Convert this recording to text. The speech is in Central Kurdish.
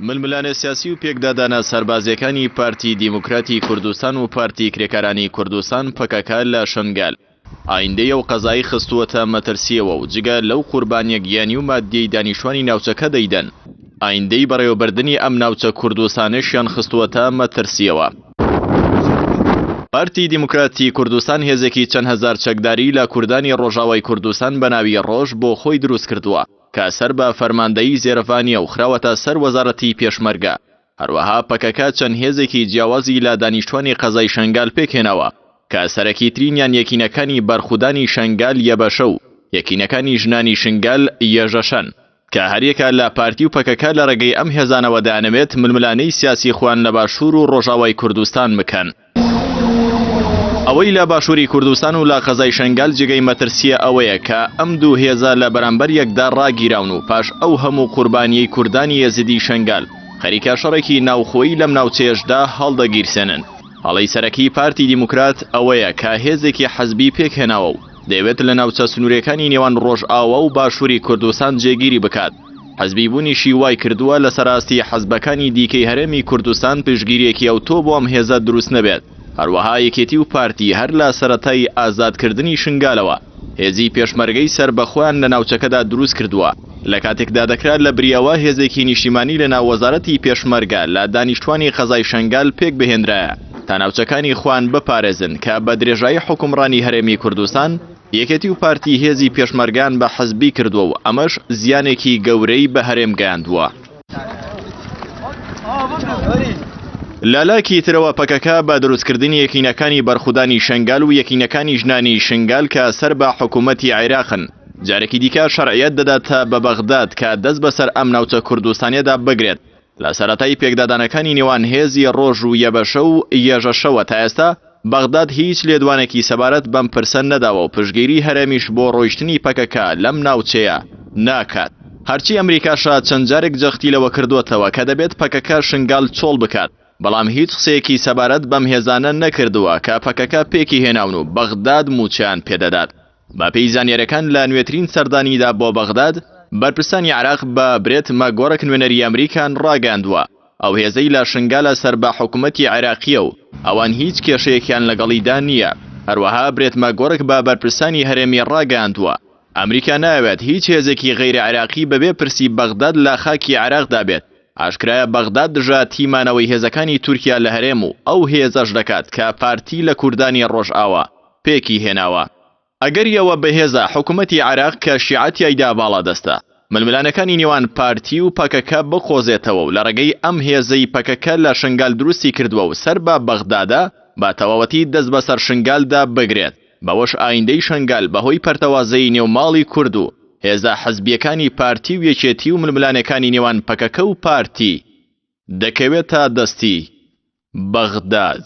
ململانە سیاسی و پێکدادانە سەربازیەکانی پارتی دیموکراتی کوردستان و پارتی کرێکارانی کوردستان پەکەکە لە شنگال ئایندەیە و قەزایی خستووەتە مەترسیەوە و جگە لەو قوربانیە گیانی و مادیەی دانیشتوانی ناوچەکە دەیدەن ئایندەی بەڕێوەبردنی ئەم ناوچە کوردستانیشیان خستووەتە مەترسیەوە. پارتی دیموکراتی کوردستان هێزێکی چەند هەزار چەکداری لە کوردانی ڕۆژاوای کوردستان بە ناوی ڕۆژ بۆ خۆی دروست کردووە کە سەر بە فەرماندەیی زێرەفانیە و خراوەتە سەر وەزارەتی پێشمەرگە. هەروەها پەکەکە چەند هێزێکی جیاوازی لە دانیشتوانی قەزای شنگال پێکهێنەوە کە سەرەکیترینیان یەکینەکانی بەرخودانی شنگال یەبەشە و یەکینەکانی ژنانی شنگال یەژەشەن کە هەریەکە لە پارتی و پەکەکە لە ڕێگەی ئەم هێزانەوە دەیانەوێت ململانەی سیاسی خوان لە باشوور و ڕۆژاوای کوردستان بکەن. ئەوەی لە باشووری کوردستان و لە قەزای شنگال جگەی مەترسیە ئەوەیە کە ئەم دوو هێزە لە بەرامبەر یەکدا ڕاگیراون و پاش ئەو هەموو قوربانیەی کوردانی یەزیدی شنگال خەریکە شەڕێکی ناوخۆیی لەم ناوچەیەشدا هەڵدەگیرسێنن. هەڵەی سەرەکی پارتی دیموکرات ئەوەیە کە هێزێکی حەزبی پێکهێناوە و دەیەوێت لە ناوچە سنوورەکانی نێوان ڕۆژئاوا و باشووری کوردستان جێگیری بکات. حەزبی بوونیشی وای کردووە لە سەراستی حەزبەکانی دیکەی هەرێمی کوردستان پشتگیریەکی ئەوتۆ بۆ ئەم هێزە دروست نەبێت. هەروەها یەکێتی و پارتی هەر لە سەرەتای ئازادکردنی شنگالەوە هێزی پێشمەرگەی سەر بەخۆیان لە ناوچەکەدا دروست کردووە لە کاتێکدا دەکرات لە بریاوە هێزێکی نیشتیمانی لە ناوەزارەتی پێشمەرگە لە دانیشتوانی قەزای شنگال پێک بهێنرایە تا ناوچەکانی خوان بپارێزن کە بە درێژایی حکومڕانی هەرێمی کوردستان یەکێتی و پارتی هێزی پێشمەرگان بە حەزبی کردووە و ئەمەش زیانێکی گەورەی بە هەرێم گەیاندووە. لەلاکی ترەوە پەکەکە بە دروستکردنی یەکینەکانی بەرخودانی شنگال و یەکینەکانی ژنانی شنگال کە سەر بە حکوومەتی عێراقن جارێکی دیکە شەرعیەت دەداتە بە بەغداد کە دەست بەسەر ئەم ناوچە کوردستانیەدا بگرێت. لە سەرەتای پێکدادانەکانی نێوان هێزی ڕۆژ و یەبەشە و یەژەشەوە تا ئێستا بەغداد هیچ لێدوانێکی سەبارەت بەم پرسە نەداوە و پشتگیری هەرێمیش بۆ ڕۆیشتنی پەکەکە لەم ناوچەیە ناکات. هەرچی ئەمریکاشە چەند جارێک جەختی لەوە کردووەتەوە کە دەبێت پەکەکە شنگال چۆڵ بکات بەڵام هیچ قسەیەکی سەبارەت بەم هێزانە نەکردووە کە پەکەکە پێکی هێناون و بەغداد موچیان پێدەدات. بە پێی زانیاریەکان لە نوێترین سەردانیدا بۆ بەغداد بەرپرسانی عێراق بە برێت ماگۆڕک نوێنەری ئەمریکان ڕاگەاندووە ئەو هێزەی لە شنگالە سەر بە حکوومەتی عێراقیە و ئەوان هیچ کێشەیەکیان لەگەڵیدا نییە. هەروەها برێت ماگۆڕک بە بەرپرسانی هەرێمی ڕاگەاندووە ئەمریکا ناوێت هیچ هێزێکی غەیرە عێراقی بەبێ پرسی بەغداد لە خاکی عێراقدا بێت. ئاشکرایە بەغداد دژە تیمانەوەی هێزەکانی تورکیا لە هەرێم و ئەو هێزەش دەکات کە پارتی لە کوردانی ڕۆژئاوا پێکی هێناوە. ئەگەریەوە بەهێزە حکوومەتی عێراق کە شیعەتیایدا باڵا دەستە ململانەکانی نێوان پارتی و پەکەکە بخۆزێتەوە و لە ڕێگەی ئەم هێزەی پەکەکە لە شنگال دروستی کردووە و سەر بە بەغدادە با تەواوەتی دەست بەسەر شنگالدا بگرێت. بەوەش ئایندەی شنگال بەهۆی پەرتەوازەی نێوماڵی کورد و هێزە حەزبیەکانی پارتی و یەکێتی و ململانەکانی نێوان پەکەکە و پارتی دەکەوێتە دەستی بەغداد.